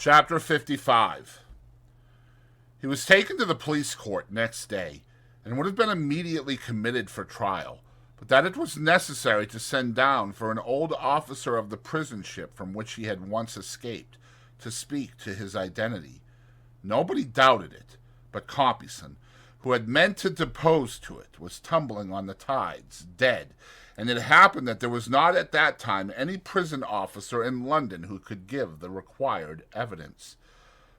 Chapter 55. He was taken to the police court next day, and would have been immediately committed for trial, but that it was necessary to send down for an old officer of the prison ship from which he had once escaped, to speak to his identity. Nobody doubted it, but Compeyson, who had meant to depose to it, was tumbling on the tides, dead, and it happened that there was not at that time any prison officer in London who could give the required evidence.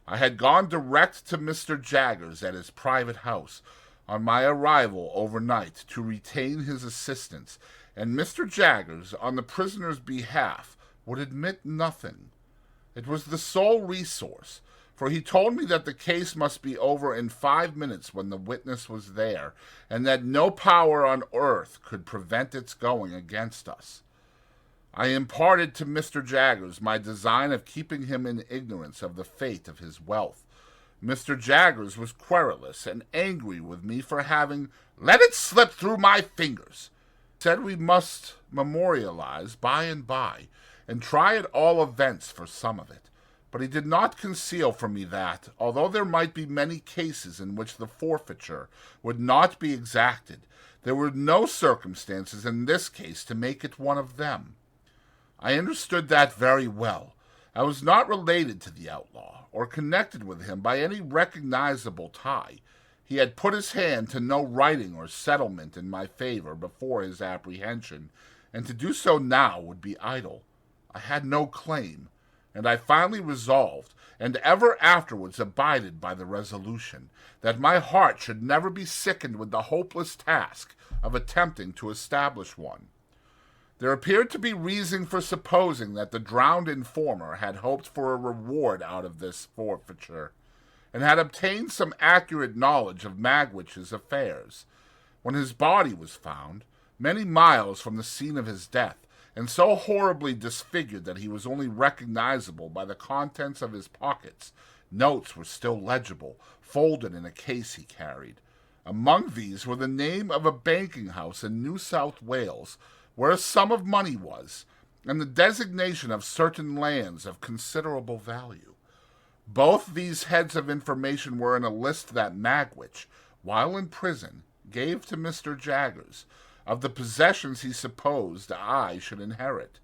I had gone direct to Mr. Jaggers at his private house on my arrival overnight to retain his assistance, and Mr. Jaggers, on the prisoner's behalf, would admit nothing. It was the sole resource, for he told me that the case must be over in 5 minutes when the witness was there, and that no power on earth could prevent its going against us. I imparted to Mr. Jaggers my design of keeping him in ignorance of the fate of his wealth. Mr. Jaggers was querulous and angry with me for having let it slip through my fingers. Said we must memorialize by and by, and try at all events for some of it. But he did not conceal from me that, although there might be many cases in which the forfeiture would not be exacted, there were no circumstances in this case to make it one of them. I understood that very well. I was not related to the outlaw, or connected with him by any recognizable tie. He had put his hand to no writing or settlement in my favor before his apprehension, and to do so now would be idle. I had no claim, and I finally resolved, and ever afterwards abided by the resolution, that my heart should never be sickened with the hopeless task of attempting to establish one. There appeared to be reason for supposing that the drowned informer had hoped for a reward out of this forfeiture, and had obtained some accurate knowledge of Magwitch's affairs. When his body was found, many miles from the scene of his death, and so horribly disfigured that he was only recognizable by the contents of his pockets, notes were still legible, folded in a case he carried. Among these were the name of a banking house in New South Wales, where a sum of money was, and the designation of certain lands of considerable value. Both these heads of information were in a list that Magwitch, while in prison, gave to Mr. Jaggers, of the possessions he supposed I should inherit.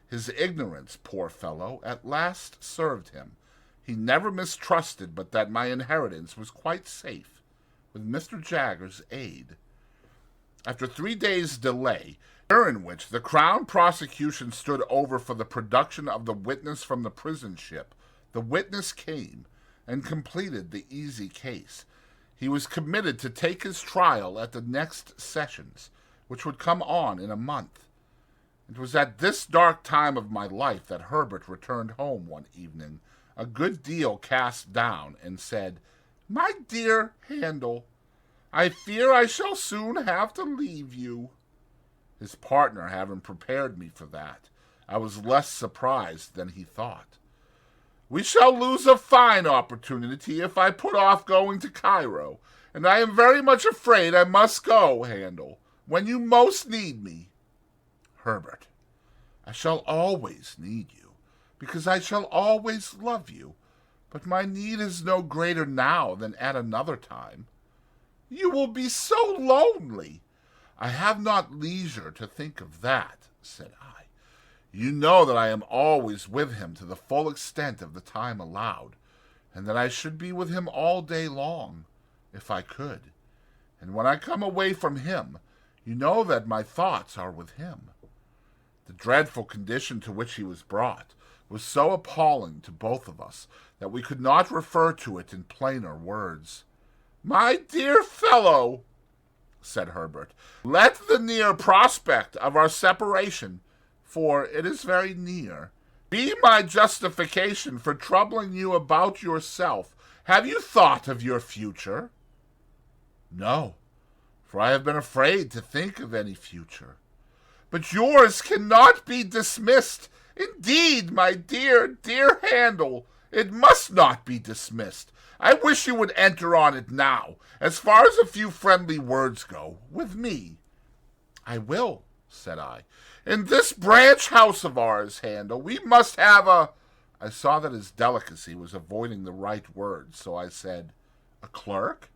His ignorance, poor fellow, at last served him. He never mistrusted but that my inheritance was quite safe, with Mr. Jaggers' aid. After 3 days' delay, during which the Crown prosecution stood over for the production of the witness from the prison ship, the witness came and completed the easy case. He was committed to take his trial at the next sessions, which would come on in a month. It was at this dark time of my life that Herbert returned home one evening, a good deal cast down, and said, "My dear Handel, I fear I shall soon have to leave you." His partner having prepared me for that, I was less surprised than he thought. "We shall lose a fine opportunity if I put off going to Cairo, and I am very much afraid I must go, Handel, when you most need me." Herbert, I shall always need you, because I shall always love you, but my need is no greater now than at another time. You will be so lonely. I have not leisure to think of that, said I. You know that I am always with him to the full extent of the time allowed, and that I should be with him all day long, if I could. And when I come away from him, you know that my thoughts are with him. The dreadful condition to which he was brought was so appalling to both of us that we could not refer to it in plainer words. "My dear fellow," said Herbert, "let the near prospect of our separation, for it is very near, be my justification for troubling you about yourself. Have you thought of your future?" "No, for I have been afraid to think of any future." "But yours cannot be dismissed. Indeed, my dear Handel, it must not be dismissed. I wish you would enter on it now, as far as a few friendly words go, with me." "I will," said I. "In this branch house of ours, Handel, we must have a I saw that his delicacy was avoiding the right word, so I said, "A clerk?"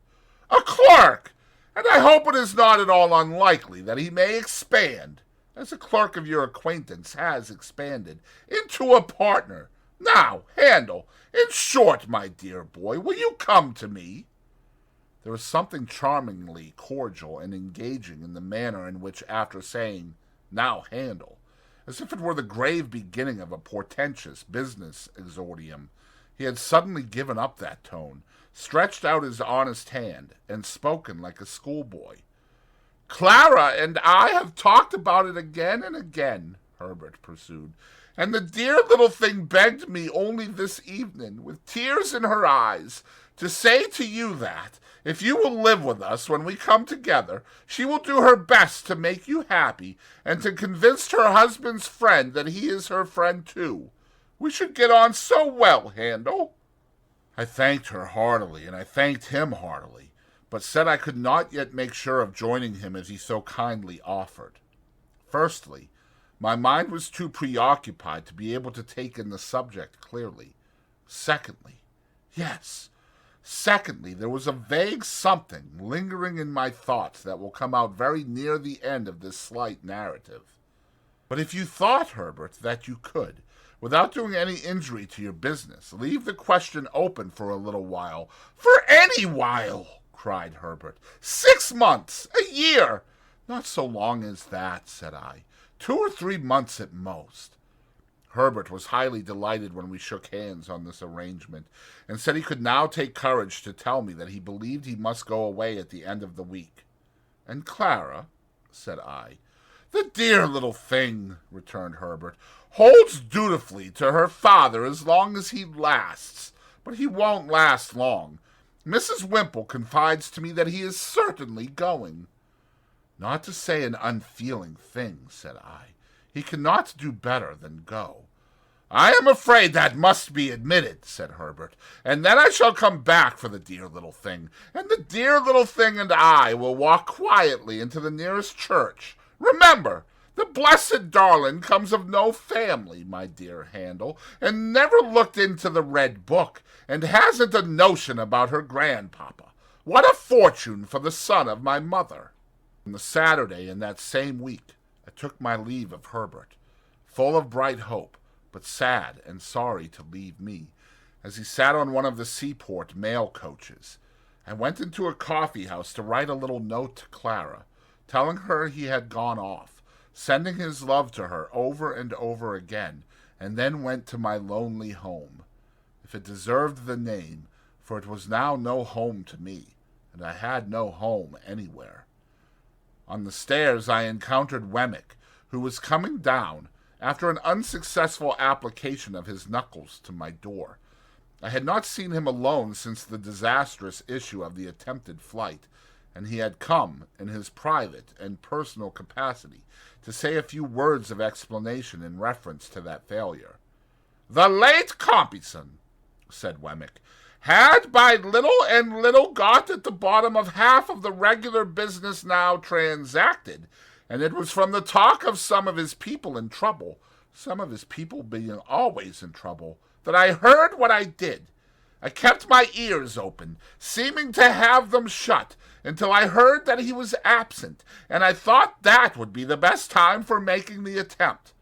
"A clerk! And I hope it is not at all unlikely that he may expand, as a clerk of your acquaintance has expanded, into a partner. Now, Handel, in short, my dear boy, will you come to me?" There was something charmingly cordial and engaging in the manner in which, after saying, "Now, Handel," as if it were the grave beginning of a portentous business exordium, he had suddenly given up that tone, stretched out his honest hand, and spoken like a schoolboy. "Clara and I have talked about it again and again," Herbert pursued, "and the dear little thing begged me only this evening, with tears in her eyes, to say to you that, if you will live with us when we come together, she will do her best to make you happy, and to convince her husband's friend that he is her friend too. We should get on so well, Handel." I thanked her heartily, and I thanked him heartily, but said I could not yet make sure of joining him as he so kindly offered. Firstly, my mind was too preoccupied to be able to take in the subject clearly. Secondly, there was a vague something lingering in my thoughts that will come out very near the end of this slight narrative. But if you thought, Herbert, that you could, without doing any injury to your business, leave the question open for a little while— "For any while!" cried Herbert. 6 months, a year! "Not so long as that," said I. 2 or 3 months at most. Herbert was highly delighted when we shook hands on this arrangement, and said he could now take courage to tell me that he believed he must go away at the end of the week. "And Clara?" said I. "The dear little thing," returned Herbert, "holds dutifully to her father as long as he lasts, but he won't last long. Mrs. Wimple confides to me that he is certainly going." "Not to say an unfeeling thing," said I. "He cannot do better than go." "I am afraid that must be admitted," said Herbert, "and then I shall come back for the dear little thing, and the dear little thing and I will walk quietly into the nearest church. Remember, the blessed darling comes of no family, my dear Handel, and never looked into the red book, and hasn't a notion about her grandpapa. What a fortune for the son of my mother!" On the Saturday in that same week, I took my leave of Herbert, full of bright hope, but sad and sorry to leave me, as he sat on one of the seaport mail coaches. I went into a coffee-house to write a little note to Clara, telling her he had gone off, sending his love to her over and over again, and then went to my lonely home, if it deserved the name, for it was now no home to me, and I had no home anywhere. On the stairs I encountered Wemmick, who was coming down, after an unsuccessful application of his knuckles to my door. I had not seen him alone since the disastrous issue of the attempted flight, and he had come, in his private and personal capacity, to say a few words of explanation in reference to that failure. "The late Compeyson," said Wemmick, "had by little and little got at the bottom of half of the regular business now transacted, and it was from the talk of some of his people in trouble, some of his people being always in trouble, that I heard what I did. I kept my ears open, seeming to have them shut, until I heard that he was absent, and I thought that would be the best time for making the attempt.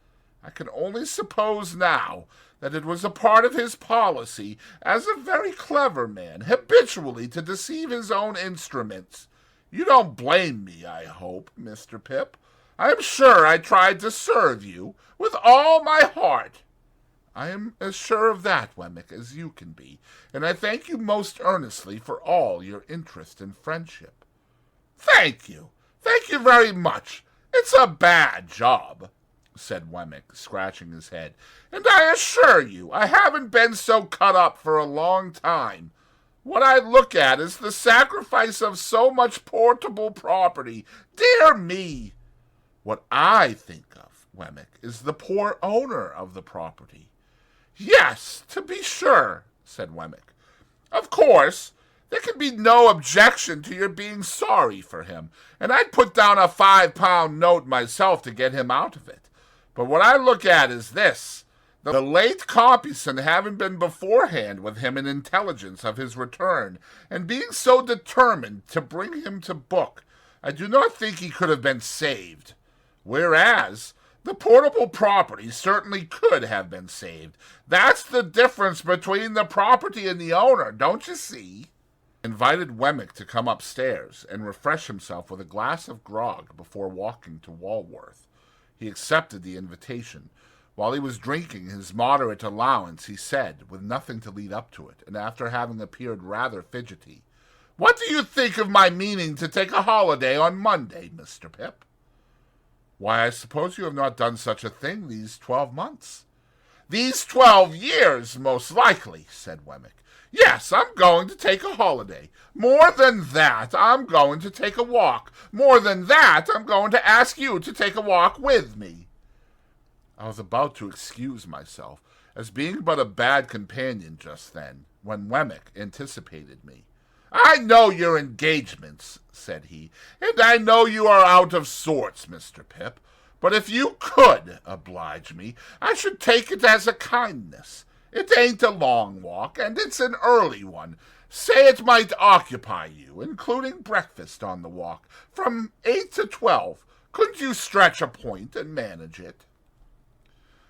I can only suppose now that it was a part of his policy, as a very clever man, habitually to deceive his own instruments. You don't blame me, I hope, Mr. Pip. I am sure I tried to serve you with all my heart." "I am as sure of that, Wemmick, as you can be, and I thank you most earnestly for all your interest and friendship." Thank you very much. It's a bad job," said Wemmick, scratching his head, "and I assure you I haven't been so cut up for a long time. What I look at is the sacrifice of so much portable property. Dear me! What I think of, Wemmick, is the poor owner of the property." "Yes, to be sure," said Wemmick. "Of course, there can be no objection to your being sorry for him, and I'd put down a £5 note myself to get him out of it. But what I look at is this. the late Compeyson having been beforehand with him in intelligence of his return, and being so determined to bring him to book, I do not think he could have been saved. Whereas the portable property certainly could have been saved. That's the difference between the property and the owner, don't you see? Invited Wemmick to come upstairs and refresh himself with a glass of grog before walking to Walworth. He accepted the invitation. While he was drinking his moderate allowance, he said, with nothing to lead up to it, and after having appeared rather fidgety, "What do you think of my meaning to take a holiday on Monday, Mr. Pip?" "Why, I suppose you have not done such a thing these 12 months." "These 12 years, most likely," said Wemmick. "Yes, I'm going to take a holiday. More than that, I'm going to take a walk. More than that, I'm going to ask you to take a walk with me." I was about to excuse myself, as being but a bad companion just then, when Wemmick anticipated me. "I know your engagements," said he, "and I know you are out of sorts, Mr. Pip. But if you could oblige me, I should take it as a kindness. It ain't a long walk, and it's an early one. Say it might occupy you, including breakfast on the walk, from 8 to 12. Couldn't you stretch a point and manage it?"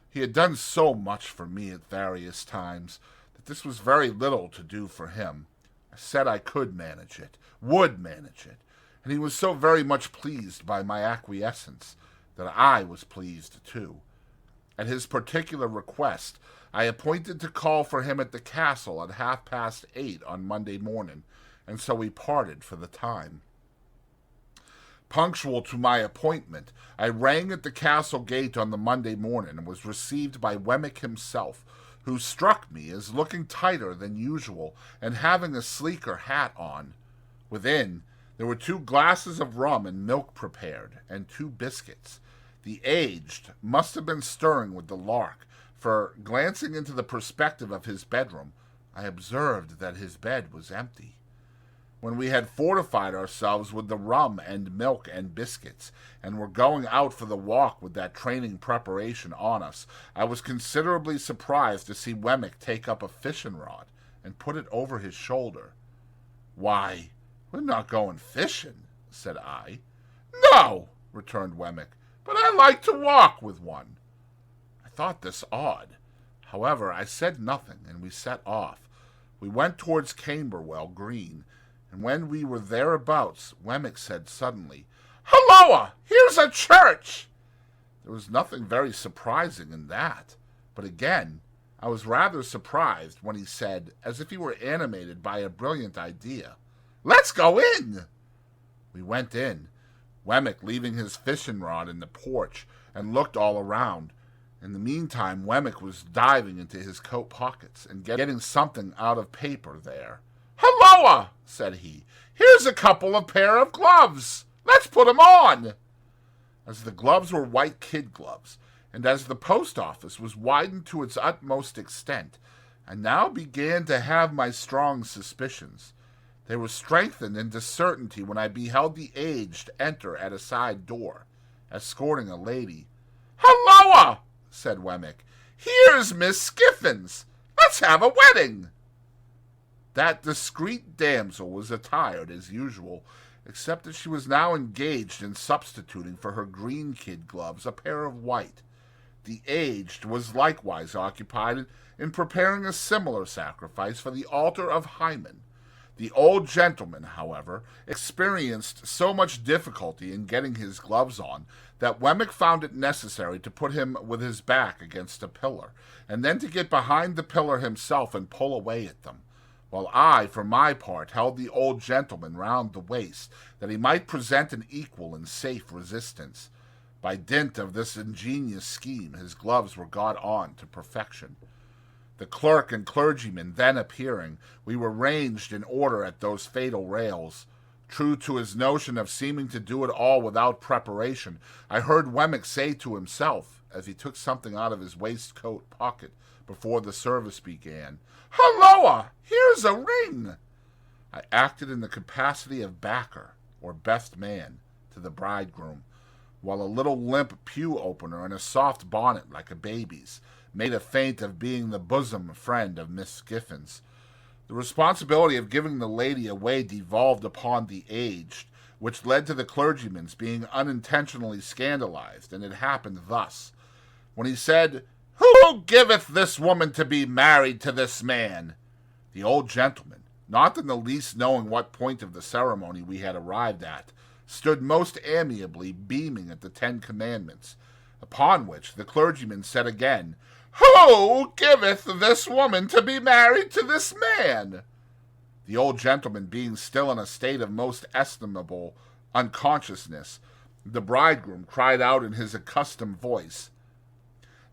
He had done so much for me at various times that this was very little to do for him. I said I could manage it, would manage it, and he was so very much pleased by my acquiescence that I was pleased too. At his particular request, I appointed to call for him at the castle at 8:30 on Monday morning, and so we parted for the time. Punctual to my appointment, I rang at the castle gate on the Monday morning and was received by Wemmick himself, who struck me as looking tighter than usual and having a sleeker hat on. Within, there were 2 glasses of rum and milk prepared, and 2 biscuits. The aged must have been stirring with the lark, for, glancing into the perspective of his bedroom, I observed that his bed was empty. When we had fortified ourselves with the rum and milk and biscuits, and were going out for the walk with that training preparation on us, I was considerably surprised to see Wemmick take up a fishing rod and put it over his shoulder. "Why, we're not going fishing," said I. "No," returned Wemmick, "but I like to walk with one." I thought this odd. However, I said nothing, and we set off. We went towards Camberwell Green, and when we were thereabouts, Wemmick said suddenly, "Halloa! Here's a church!" There was nothing very surprising in that, but again I was rather surprised when he said, as if he were animated by a brilliant idea, "Let's go in." We went in, Wemmick leaving his fishing rod in the porch, and looked all around. In the meantime, Wemmick was diving into his coat pockets and getting something out of paper there. "Halloa!" said he. "Here's a couple of pair of gloves. Let's put 'em on." As the gloves were white kid gloves, and as the post office was widened to its utmost extent, I now began to have my strong suspicions. They were strengthened into certainty when I beheld the aged enter at a side door, escorting a lady. "Halloa!" said Wemmick. "Here's Miss Skiffins. Let's have a wedding." That discreet damsel was attired as usual, except that she was now engaged in substituting for her green kid gloves a pair of white. The aged was likewise occupied in preparing a similar sacrifice for the altar of Hymen. The old gentleman, however, experienced so much difficulty in getting his gloves on that Wemmick found it necessary to put him with his back against a pillar, and then to get behind the pillar himself and pull away at them, while I, for my part, held the old gentleman round the waist, that he might present an equal and safe resistance. By dint of this ingenious scheme, his gloves were got on to perfection. The clerk and clergyman then appearing, we were ranged in order at those fatal rails. True to his notion of seeming to do it all without preparation, I heard Wemmick say to himself, as he took something out of his waistcoat pocket before the service began, "Halloa! Here's a ring." I acted in the capacity of backer, or best man, to the bridegroom, while a little limp pew-opener and a soft bonnet like a baby's made a feint of being the bosom friend of Miss Giffens. The responsibility of giving the lady away devolved upon the aged, which led to the clergyman's being unintentionally scandalized, and it happened thus. When he said, "Who giveth this woman to be married to this man?" the old gentleman, not in the least knowing what point of the ceremony we had arrived at, stood most amiably beaming at the 10 Commandments, upon which the clergyman said again, "Who giveth this woman to be married to this man?" The old gentleman being still in a state of most estimable unconsciousness, the bridegroom cried out in his accustomed voice,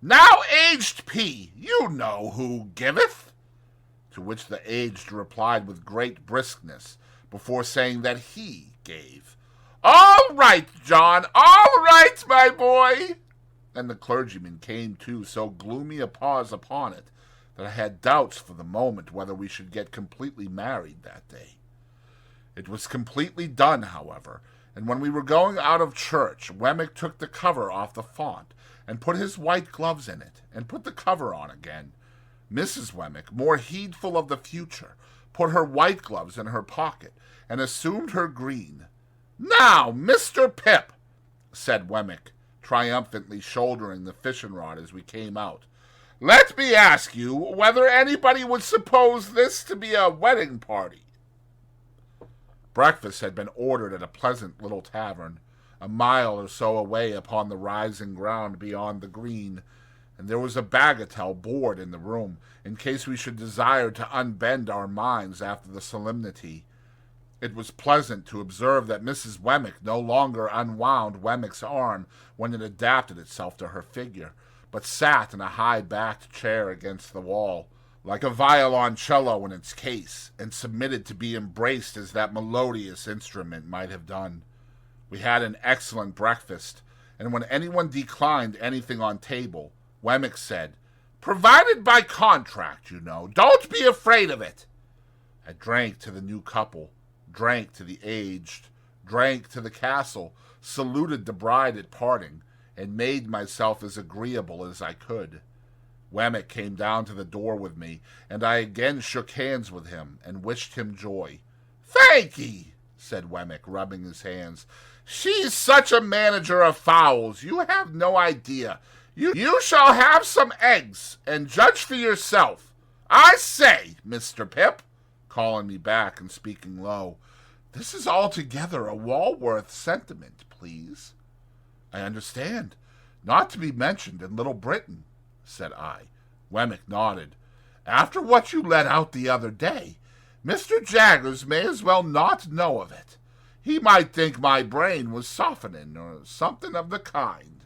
"Now, aged P, you know who giveth?" To which the aged replied with great briskness, before saying that he gave. "All right, John, all right, my boy." And the clergyman came to so gloomy a pause upon it that I had doubts for the moment whether we should get completely married that day. It was completely done, however, and when we were going out of church, Wemmick took the cover off the font, and put his white gloves in it, and put the cover on again. Mrs. Wemmick, more heedful of the future, put her white gloves in her pocket, and assumed her green. "Now, Mr. Pip," said Wemmick, triumphantly shouldering the fishing rod as we came out, "let me ask you whether anybody would suppose this to be a wedding party?" Breakfast had been ordered at a pleasant little tavern, a mile or so away upon the rising ground beyond the green, and there was a bagatelle board in the room, in case we should desire to unbend our minds after the solemnity. It was pleasant to observe that Mrs. Wemmick no longer unwound Wemmick's arm when it adapted itself to her figure, but sat in a high-backed chair against the wall, like a violoncello in its case, and submitted to be embraced as that melodious instrument might have done. We had an excellent breakfast, and when anyone declined anything on table, Wemmick said, "Provided by contract, you know. Don't be afraid of it." I drank to the new couple, drank to the aged, drank to the castle, saluted the bride at parting, and made myself as agreeable as I could. Wemmick came down to the door with me, and I again shook hands with him and wished him joy. "Thank ye," said Wemmick, rubbing his hands. "She's such a manager of fowls, you have no idea. You shall have some eggs, and judge for yourself. I say, Mr. Pip," calling me back and speaking low, "this is altogether a Walworth sentiment, please." "I understand. Not to be mentioned in Little Britain," said I. Wemmick nodded. "After what you let out the other day, Mr. Jaggers may as well not know of it. He might think my brain was softening, or something of the kind."